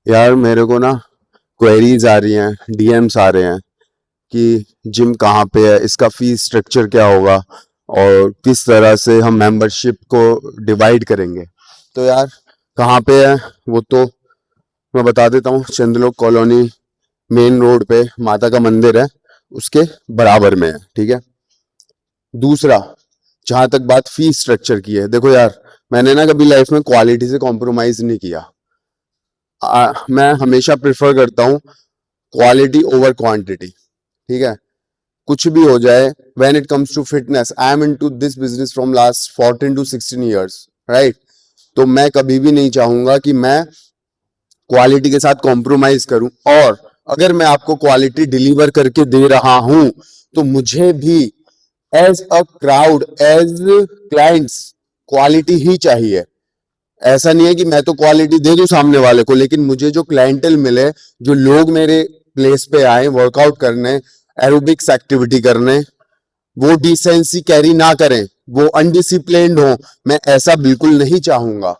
यार मेरे को ना क्वेरीज आ रही हैं, डीएम्स आ रहे हैं कि जिम कहाँ पे है, इसका फीस स्ट्रक्चर क्या होगा और किस तरह से हम मेंबरशिप को डिवाइड करेंगे। तो यार कहाँ पे है वो तो मैं बता देता हूँ। चंदलोक कॉलोनी मेन रोड पे माता का मंदिर है, उसके बराबर में है। ठीक है। दूसरा, जहां तक बात फीस स्ट्रक्चर की है, देखो यार मैंने ना कभी लाइफ में क्वालिटी से कॉम्प्रोमाइज नहीं किया। मैं हमेशा प्रेफर करता हूँ क्वालिटी ओवर क्वांटिटी। ठीक है। कुछ भी हो जाए, when it comes to fitness, I am into this business from last 14 to 16 years, right. तो मैं कभी भी नहीं चाहूंगा कि मैं क्वालिटी के साथ कॉम्प्रोमाइज करूं। और अगर मैं आपको क्वालिटी डिलीवर करके दे रहा हूं तो मुझे भी as a crowd, as clients, quality ही चाहिए। ऐसा नहीं है कि मैं तो क्वालिटी दे दूं सामने वाले को, लेकिन मुझे जो क्लाइंटल मिले, जो लोग मेरे प्लेस पे आए वर्कआउट करने, एरोबिक्स एक्टिविटी करने, वो डिसेंसी कैरी ना करें, वो अनडिसिप्लिन्ड हो, मैं ऐसा बिल्कुल नहीं चाहूंगा।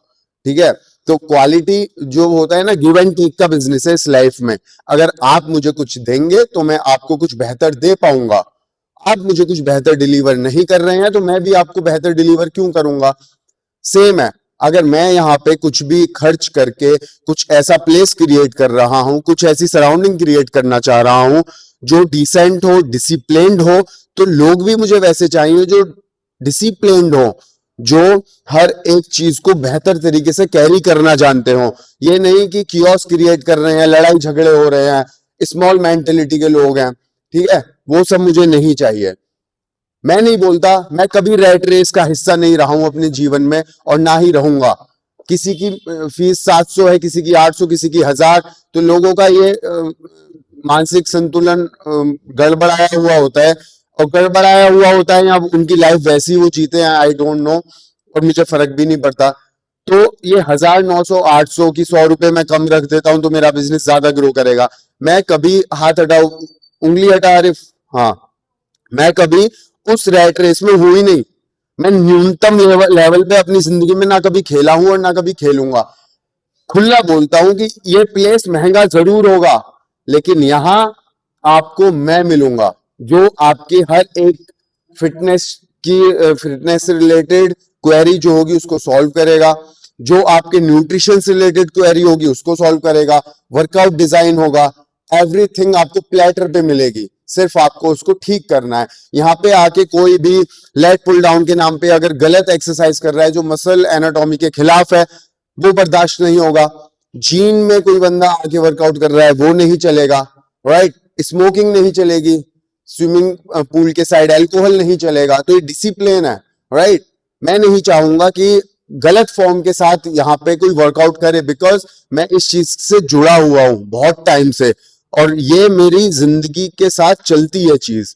ठीक है। तो क्वालिटी जो होता है ना, गिव एंड टेक का बिजनेस है इस लाइफ में। अगर आप मुझे कुछ देंगे तो मैं आपको कुछ बेहतर दे पाऊंगा। आप मुझे कुछ बेहतर डिलीवर नहीं कर रहे हैं तो मैं भी आपको बेहतर डिलीवर क्यों करूंगा। सेम है, अगर मैं यहाँ पे कुछ भी खर्च करके कुछ ऐसा प्लेस क्रिएट कर रहा हूं, कुछ ऐसी सराउंडिंग क्रिएट करना चाह रहा हूं जो डिसेंट हो, डिसिप्लिन्ड हो, तो लोग भी मुझे वैसे चाहिए जो डिसिप्लिन्ड हो, जो हर एक चीज को बेहतर तरीके से कैरी करना जानते हो। ये नहीं कि कियोस क्रिएट कर रहे हैं, लड़ाई झगड़े हो रहे हैं, स्मॉल मेंटेलिटी के लोग हैं। ठीक है। वो सब मुझे नहीं चाहिए। मैं नहीं बोलता, मैं कभी रैट रेस का हिस्सा नहीं रहा हूं अपने जीवन में और ना ही रहूंगा। किसी की फीस 700 है, किसी की 800, किसी की 1000, तो लोगों का ये मानसिक संतुलन गड़बड़ाया हुआ होता है। और गड़बड़ाया हुआ होता है या उनकी लाइफ वैसी वो जीते हैं, आई डोंट नो, और मुझे फर्क भी नहीं पड़ता। तो ये 1000, 900, 800 की 100 रुपए मैं कम रख देता हूं तो मेरा बिजनेस ज्यादा ग्रो करेगा। मैं कभी हाथ हटाओ, उंगली हटा, अरे हाँ, मैं कभी उस रैट रेस में हुई नहीं। मैं न्यूनतम लेवल पे अपनी जिंदगी में ना कभी खेला हूं और ना कभी खेलूंगा। खुला बोलता हूं कि ये प्लेस महंगा जरूर होगा, लेकिन यहां आपको मैं मिलूंगा जो आपकी हर एक फिटनेस की, फिटनेस से रिलेटेड क्वेरी जो होगी उसको सॉल्व करेगा, जो आपके न्यूट्रिशन से रिलेटेड क्वेरी होगी उसको सॉल्व करेगा, वर्कआउट डिजाइन होगा, एवरीथिंग आपको प्लेटर पे मिलेगी। सिर्फ आपको उसको ठीक करना है। यहाँ पे आके कोई भी लेग पुल डाउन के नाम पे अगर गलत एक्सरसाइज कर रहा है जो मसल एनाटॉमी के खिलाफ है, वो बर्दाश्त नहीं होगा। जीन में कोई बंदा आके वर्कआउट कर रहा है, वो नहीं चलेगा। राइट। स्मोकिंग नहीं चलेगी, स्विमिंग पूल के साइड अल्कोहल नहीं चलेगा। तो ये डिसिप्लिन है। राइट। मैं नहीं चाहूंगा कि गलत फॉर्म के साथ यहाँ पे कोई वर्कआउट करे, बिकॉज मैं इस चीज से जुड़ा हुआ हूं बहुत टाइम से और ये मेरी जिंदगी के साथ चलती है चीज।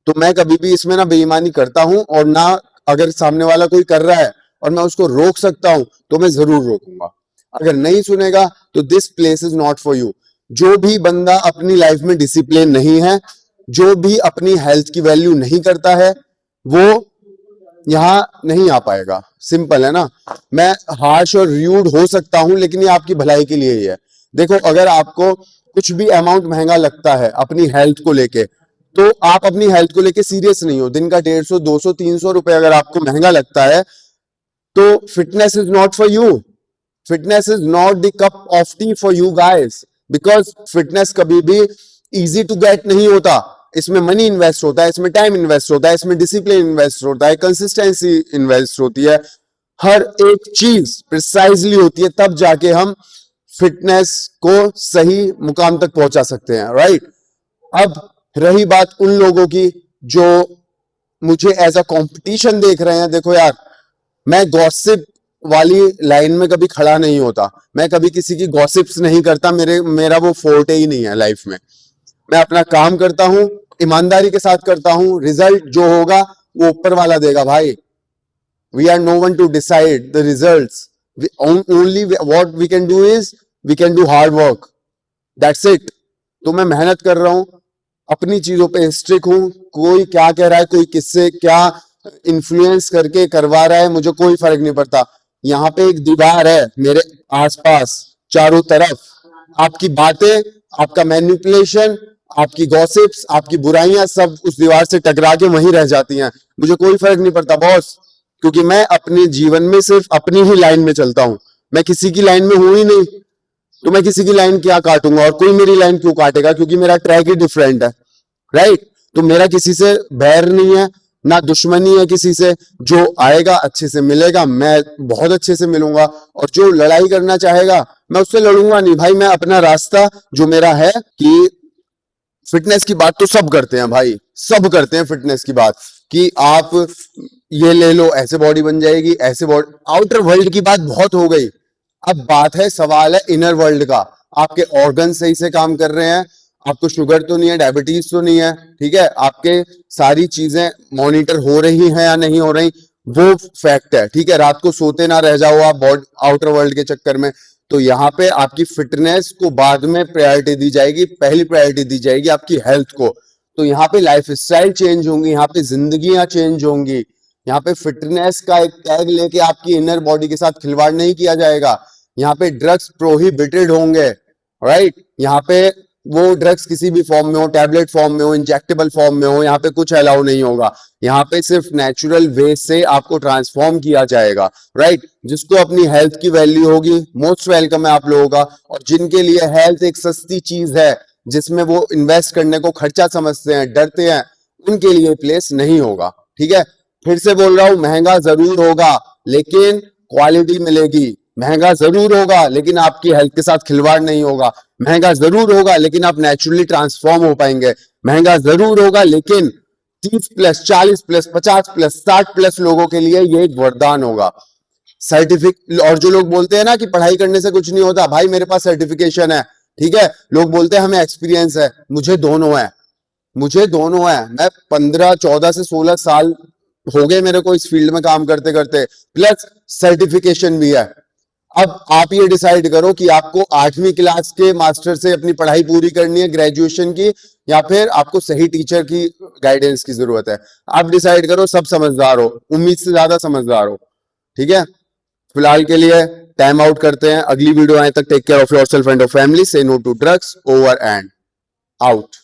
तो मैं कभी भी इसमें ना बेईमानी करता हूं, और ना अगर सामने वाला कोई कर रहा है और मैं उसको रोक सकता हूं तो मैं जरूर रोकूंगा। अगर नहीं सुनेगा तो this place is not for you. जो भी बंदा अपनी लाइफ में डिसिप्लिन नहीं है, जो भी अपनी हेल्थ की वैल्यू नहीं करता है, वो यहाँ नहीं आ पाएगा। सिंपल है ना। मैं हार्श और र्यूड हो सकता हूं, लेकिन ये आपकी भलाई के लिए ही है। देखो, अगर आपको कुछ भी अमाउंट महंगा लगता है अपनी हेल्थ को लेके, तो आप अपनी हेल्थ को लेके सीरियस नहीं हो। दिन का 150, 200, 300 रुपए अगर आपको महंगा लगता है, तो fitness is not for you. Fitness is not the cup of T for you guys, because fitness कभी भी इजी टू गेट नहीं होता। इसमें मनी इन्वेस्ट होता है, इसमें टाइम इन्वेस्ट होता है, इसमें डिसिप्लिन इन्वेस्ट होता है, कंसिस्टेंसी इन्वेस्ट होती है, हर एक चीज प्रिसाइजली होती है, तब जाके हम फिटनेस को सही मुकाम तक पहुंचा सकते हैं। राइट। अब रही बात उन लोगों की जो मुझे एज अ कंपटीशन देख रहे हैं, देखो यार, मैं गॉसिप वाली लाइन में कभी खड़ा नहीं होता। मैं कभी किसी की गॉसिप्स नहीं करता। मेरा वो फोर्टे ही नहीं है लाइफ में। मैं अपना काम करता हूं, ईमानदारी के साथ करता हूं। रिजल्ट जो होगा वो ऊपर वाला देगा भाई। We are no one to decide the results. Only what we can do is we can do hard work, that's it. तो मैं मेहनत कर रहा हूं, अपनी चीजों पे स्ट्रिक हूं। कोई क्या कह रहा है, कोई किससे क्या इन्फ्लुएंस करके करवा रहा है, मुझे कोई फर्क नहीं पड़ता। यहाँ पे एक दीवार है मेरे आसपास चारों तरफ, आपकी बातें, आपका मैनिपुलेशन, आपकी गॉसिप्स, आपकी बुराइयां सब उस दीवार से टकरा के वहीं रह जाती हैं। मुझे कोई फर्क नहीं पड़ता बॉस, क्योंकि मैं अपने जीवन में सिर्फ अपनी ही लाइन में चलता हूं, मैं किसी की लाइन में हूं ही नहीं। तो मैं किसी की लाइन क्या काटूंगा, और कोई मेरी लाइन क्यों काटेगा, क्योंकि मेरा ट्रैक ही डिफरेंट है, राइट। तो मेरा किसी से बैर नहीं है, ना दुश्मनी है किसी से। जो आएगा अच्छे से मिलेगा, मैं बहुत अच्छे से मिलूंगा, और जो लड़ाई करना चाहेगा मैं उससे लड़ूंगा नहीं भाई। मैं अपना रास्ता जो मेरा है कि फिटनेस की बात तो सब करते हैं भाई, सब करते हैं फिटनेस की बात, कि आप ये ले लो ऐसे बॉडी बन जाएगी, ऐसे बॉडी। आउटर वर्ल्ड की बात बहुत हो गई, अब बात है, सवाल है इनर वर्ल्ड का। आपके ऑर्गन सही से काम कर रहे हैं, आपको शुगर तो नहीं है, डायबिटीज तो नहीं है, ठीक है, आपके सारी चीजें मॉनिटर हो रही हैं या नहीं हो रही, वो फैक्ट है, ठीक है। रात को सोते ना रह जाओ आप बॉडी आउटर वर्ल्ड के चक्कर में। तो यहाँ पे आपकी फिटनेस को बाद में प्रायोरिटी दी जाएगी, पहली प्रायोरिटी दी जाएगी आपकी हेल्थ को। तो यहाँ पे लाइफ स्टाइल चेंज होंगी, यहाँ पे जिंदगियां चेंज होंगी। यहाँ पे फिटनेस का एक टैग लेके आपकी इनर बॉडी के साथ खिलवाड़ नहीं किया जाएगा। यहाँ पे ड्रग्स प्रोहिबिटेड होंगे, राइट। यहाँ पे वो ड्रग्स किसी भी फॉर्म में हो, टैबलेट फॉर्म में हो, इंजेक्टेबल फॉर्म में हो, यहाँ पे कुछ अलाउ नहीं होगा। यहाँ पे सिर्फ नेचुरल वे से आपको ट्रांसफॉर्म किया जाएगा, राइट। जिसको अपनी हेल्थ की वैल्यू होगी, मोस्ट वेलकम है आप लोगों का। और जिनके लिए हेल्थ एक सस्ती चीज है, जिसमें वो इन्वेस्ट करने को खर्चा समझते हैं, डरते हैं, उनके लिए प्लेस नहीं होगा, ठीक है। फिर से बोल रहा हूं, महंगा जरूर होगा लेकिन क्वालिटी मिलेगी। महंगा जरूर होगा लेकिन आपकी हेल्थ के साथ खिलवाड़ नहीं होगा। महंगा जरूर होगा लेकिन आप नेचुरली ट्रांसफॉर्म हो पाएंगे। महंगा जरूर होगा लेकिन 30+, 40+, 50+, 60+ लोगों के लिए ये एक वरदान होगा। सर्टिफिकेट, और जो लोग बोलते हैं ना कि पढ़ाई करने से कुछ नहीं होता, भाई मेरे पास सर्टिफिकेशन है, ठीक है। लोग बोलते हैं हमें एक्सपीरियंस है, मुझे दोनों है, मुझे दोनों है। मैं 15, 14 से 16 साल हो गए मेरे को इस फील्ड में काम करते करते, प्लस सर्टिफिकेशन भी है। अब आप ये डिसाइड करो कि आपको 8वीं क्लास के मास्टर से अपनी पढ़ाई पूरी करनी है, ग्रेजुएशन की, या फिर आपको सही टीचर की गाइडेंस की जरूरत है। आप डिसाइड करो, सब समझदार हो, उम्मीद से ज्यादा समझदार हो, ठीक है। फिलहाल के लिए टाइम आउट करते हैं, अगली वीडियो आए तक take care of yourself and your family, say no to drugs, over and out.